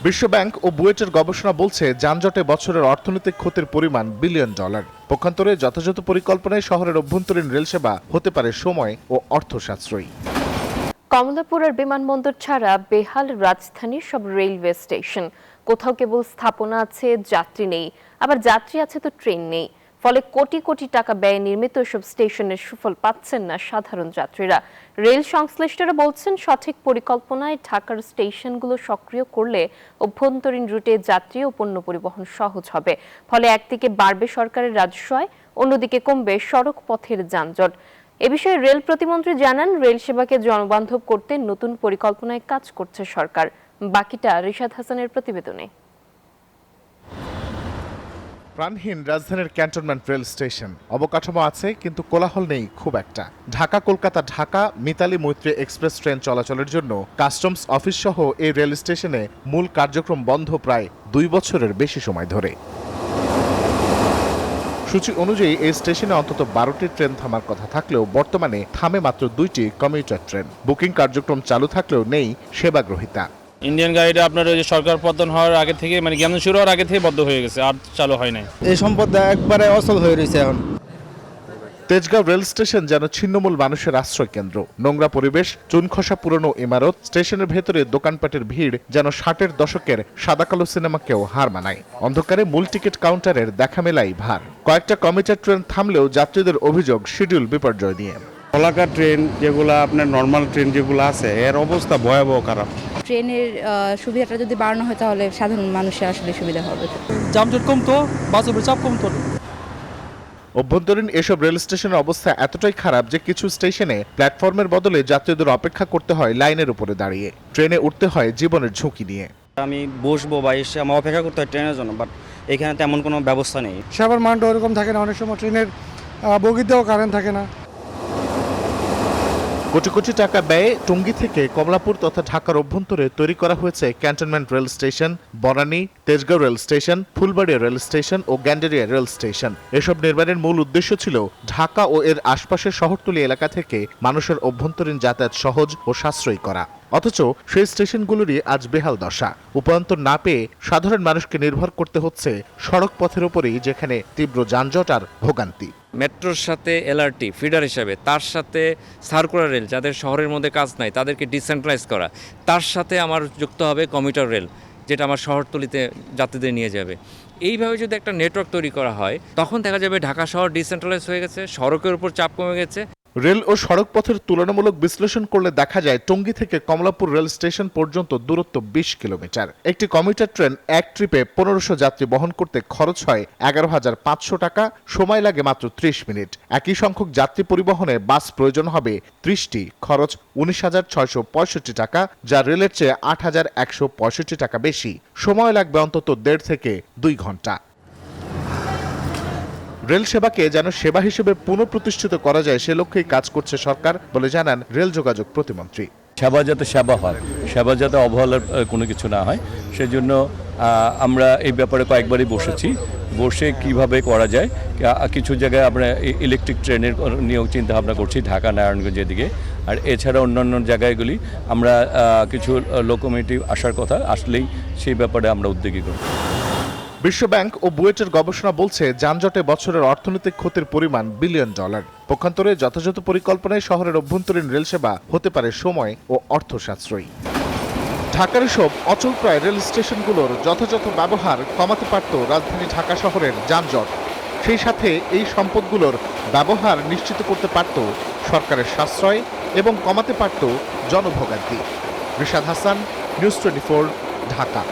বিশ্বব্যাংক ও বুয়েটের গবেষণা বলছে যানজটে বছরের অর্থনৈতিক ক্ষতির পরিমাণ বিলিয়ন ডলার। পক্ষান্তরে যথাযথ পরিকল্পনায় শহরের অভ্যন্তরীণ রেল সেবা হতে পারে সময় ও অর্থ সাশ্রয়ী। কমলাপুরের বিমানবন্দর ছাড়া বেহাল রাজধানীর সব রেলওয়ে স্টেশন। কোথাও কেবল স্থাপনা আছে, যাত্রী নেই, আবার যাত্রী আছে তো ট্রেন নেই। ফলে কোটি কোটি টাকা ব্যয়ে নির্মিত এসব স্টেশনের সুফল পাচ্ছেন না সাধারণ যাত্রীরা। রেল সংশ্লিষ্টরা বলছেন, সঠিক পরিকল্পনায় ঢাকার স্টেশনগুলো সক্রিয় করলে অভ্যন্তরীণ রুটে যাত্রী ও পণ্য পরিবহন সহজ হবে। ফলে একদিকে বাড়বে সরকারের রাজস্ব আয়, অন্যদিকে কমবে সড়ক পথের যানজট। এ বিষয়ে রেল প্রতিমন্ত্রী জানান, রেল সেবাকে জনবান্ধব করতে নতুন পরিকল্পনায় কাজ করছে সরকার। বাকিটা রিশাদ হাসানের প্রতিবেদনে। প্রাণহীন রাজধানীর ক্যান্টনমেন্ট রেল স্টেশন। অবকাঠামো আছে কিন্তু কোলাহল নেই খুব একটা। ঢাকা কলকাতা ঢাকা মিতালি মৈত্রী এক্সপ্রেস ট্রেন চলাচলের জন্য কাস্টমস অফিস সহ এই রেল স্টেশনে মূল কার্যক্রম বন্ধ প্রায় 2 বছরের বেশি সময় ধরে। সূচি অনুযায়ী এই স্টেশনে অন্তত 12টি ট্রেন থামার কথা থাকলেও বর্তমানে থামে মাত্র 2টি কমিউটার ট্রেন। বুকিং কার্যক্রম চালু থাকলেও নেই সেবাগ্রহীতা। ইন্ডিয়ান গাড়িটা আপনার ওই যে সরকার পতন হওয়ার আগে থেকে জ্ঞান শুরু হওয়ার আগে থেকে বন্ধ হয়ে গেছে, আর চালু হয় নাই। এই সম্পদ একবারে অচল হয়ে রয়েছে এখন। তেজগাঁও রেল স্টেশন যেন ছিন্নমূল মানুষের আশ্রয় কেন্দ্র। নোংরা পরিবেশ, চুনখসা পুরনো ইমারত, স্টেশনের ভেতরে দোকানপাটের ভিড় যেন 60-এর দশকের সাদাকালো সিনেমাকেও হার মানায়। অন্ধকারে মূল টিকিট কাউন্টারের দেখা মেলাই ভার। কয়েকটা কমিউটার ট্রেন থামলেও যাত্রীদের অভিযোগ শিডিউল বিপর্যয় নিয়ে। কলাকার ট্রেন যেগুলো আপনার নর্মাল ট্রেন যেগুলো আছে এর অবস্থা ভয়াবহ খারাপ। ট্রেনের সুবিধাটা যদি বাড়ানো হয় তাহলে সাধারণ মানুষের আসলে সুবিধা হবে। যানজট কমতো, বাসের চাপ কমতো। অভ্যন্তরীণ এসব রেল স্টেশনের অবস্থা এতটাই খারাপ যে কিছু স্টেশনে প্ল্যাটফর্মের বদলে যাত্রীদের অপেক্ষা করতে হয় লাইনের উপরে দাঁড়িয়ে। ট্রেনে উঠতে হয় জীবনের ঝুঁকি নিয়ে। আমি বসবো বা এসে আমার অপেক্ষা করতে হয় ট্রেনের জন্য, বাট এখানে তেমন কোনো ব্যবস্থা নেই। সেবার মানটা ওরকম থাকে না, অনেক সময় ট্রেনের বগিতেও কারেন্ট থাকে না। কোটি কোটি টাকা ব্যয়ে টঙ্গী থেকে কমলাপুর তথা ঢাকার অভ্যন্তরে তৈরি করা হয়েছে cantonment rail station, Banani, Tejgaon rail station, Phulbaria rail station ও গ্যান্ডারিয়া রেল স্টেশন। এসব নির্মাণের মূল উদ্দেশ্য ছিল ঢাকা ও এর আশপাশের শহরতলি এলাকা থেকে মানুষের অভ্যন্তরীণ যাতায়াত সহজ ও সাশ্রয়ী করা। অথচ সেই স্টেশনগুলোরই আজ বেহাল দশা। উপায়ন্তর না পেয়ে সাধারণ মানুষকে নির্ভর করতে হচ্ছে সড়ক পথের উপরেই, যেখানে তীব্র যানজট আর ভোগান্তি। মেট্রোর সাথে এলআরটি ফিডার হিসাবে, তার সাথে সার্কুলার রেল, যাদের শহরের মধ্যে কাজ নাই তাদেরকে ডিসেন্ট্রালাইজ করা, তার সাথে আমার যুক্ত হবে কমিউটার রেল, যেটা আমার শহরতলিতে যাত্রীদের নিয়ে যাবে। এইভাবে যদি একটা নেটওয়ার্ক তৈরি করা হয় তখন দেখা যাবে ঢাকা শহর ডিসেন্ট্রালাইজ হয়ে গেছে, সড়কের উপর চাপ কমে গেছে। রেল ও সড়ক পথের তুলনামূলক বিশ্লেষণ করলে দেখা যায় টঙ্গী থেকে কমলাপুর রেল স্টেশন পর্যন্ত দূরত্ব 20 কিলোমিটার। একটি কমিউটার ট্রেন এক ট্রিপে 1500 যাত্রী বহন করতে খরচ হয় 11,500 টাকা, সময় লাগে মাত্র 30 মিনিট। একই সংখ্যক যাত্রী পরিবহনে বাস প্রয়োজন হবে 30টি, খরচ 19,665 টাকা, যা রেলের চেয়ে 8,165 টাকা বেশি। সময় লাগবে অন্তত 1.5 থেকে 2 ঘন্টা। রেল সেবাকে যেন সেবা হিসেবে পুনঃপ্রতিষ্ঠিত করা যায় সে লক্ষ্যেই কাজ করছে সরকার বলে জানান রেল যোগাযোগ প্রতিমন্ত্রী। সেবা যাতে সেবা হয়, সেবা যাতে অবহেলার কোনো কিছু না হয়, সেজন্য আমরা এই ব্যাপারে কয়েকবারই বসে কিভাবে করা যায়। কিছু জায়গায় আমরা ইলেকট্রিক ট্রেনের নিয়েও চিন্তা ভাবনা করছি, ঢাকা নারায়ণগঞ্জের দিকে। আর এছাড়া অন্যান্য জায়গাগুলি আমরা কিছু লোকোমোটিভ আসার কথা, আসলেই সেই ব্যাপারে আমরা উদ্যোগী করব। বিশ্বব্যাংক ও বুয়েটের গবেষণা বলছে যানজটে বছরের অর্থনৈতিক ক্ষতির পরিমাণ বিলিয়ন ডলার। পক্ষান্তরে যথাযথ পরিকল্পনায় শহরের অভ্যন্তরীণ রেল সেবা হতে পারে সময় ও অর্থ সাশ্রয়ী। ঢাকার সব অচলপ্রায় রেল স্টেশনগুলোর যথাযথ ব্যবহার কমাতে পারত রাজধানী ঢাকা শহরের যানজট। সেই সাথে এই সম্পদগুলোর ব্যবহার নিশ্চিত করতে পারত সরকারের সাশ্রয় এবং কমাতে পারত জনভোগান্তি। রিশাদ হাসান, নিউজ 24, ঢাকা।